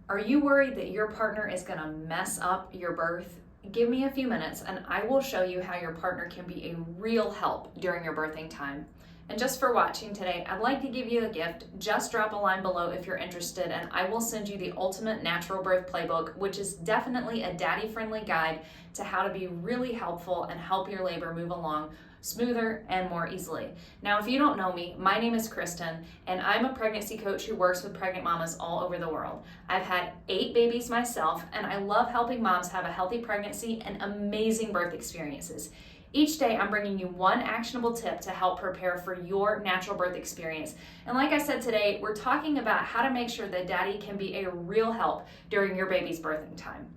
Are you worried that your partner is going to mess up your birth? Give me a few minutes and I will show you how your partner can be a real help during your birthing time. And just for watching today, I'd like to give you a gift. Just drop a line below if you're interested and I will send you the Ultimate Natural Birth Playbook, which is definitely a daddy-friendly guide to how to be really helpful and help your labor move along smoother and more easily. Now, if you don't know me, my name is Kristen and I'm a pregnancy coach who works with pregnant mamas all over the world. I've had 8 babies myself and I love helping moms have a healthy pregnancy and amazing birth experiences. Each day I'm bringing you one actionable tip to help prepare for your natural birth experience. And like I said today, we're talking about how to make sure that daddy can be a real help during your baby's birthing time.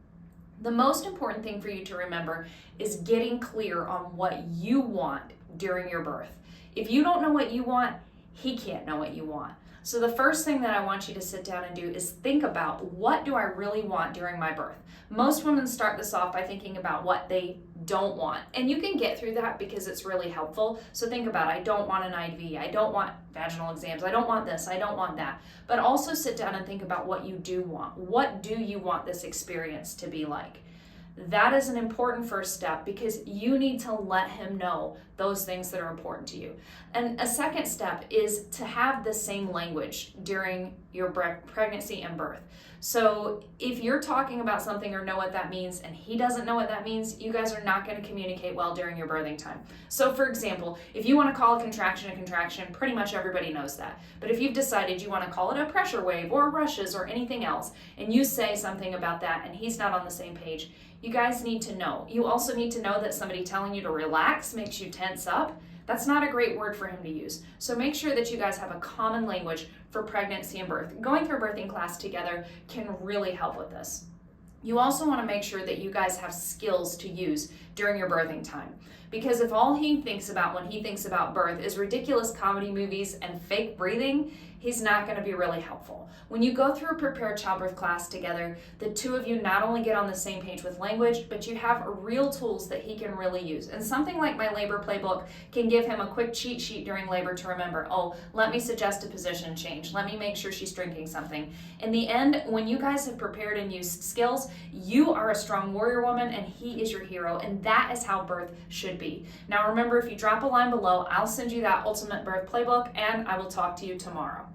The most important thing for you to remember is getting clear on what you want during your birth. If you don't know what you want, he can't know what you want. So the first thing that I want you to sit down and do is think about, what do I really want during my birth? Most women start this off by thinking about what they don't want. And you can get through that because it's really helpful. So think about, I don't want an IV, I don't want vaginal exams, I don't want this, I don't want that. But also sit down and think about what you do want. What do you want this experience to be like? That is an important first step because you need to let him know those things that are important to you. And a second step is to have the same language during your pregnancy and birth. So if you're talking about something or know what that means and he doesn't know what that means, you guys are not going to communicate well during your birthing time. So for example, if you want to call a contraction, pretty much everybody knows that. But if you've decided you want to call it a pressure wave or rushes or anything else, and you say something about that and he's not on the same page, you guys need to know. You also need to know that somebody telling you to relax makes you tense up. That's not a great word for him to use. So make sure that you guys have a common language for pregnancy and birth. Going through a birthing class together can really help with this. You also want to make sure that you guys have skills to use during your birthing time. Because if all he thinks about when he thinks about birth is ridiculous comedy movies and fake breathing, he's not going to be really helpful. When you go through a prepared childbirth class together, the two of you not only get on the same page with language, but you have real tools that he can really use. And something like my labor playbook can give him a quick cheat sheet during labor to remember, oh, let me suggest a position change. Let me make sure she's drinking something. In the end, when you guys have prepared and used skills, you are a strong warrior woman and he is your hero. And that is how birth should be. Now remember, if you drop a line below, I'll send you that Ultimate Birth Playbook and I will talk to you tomorrow.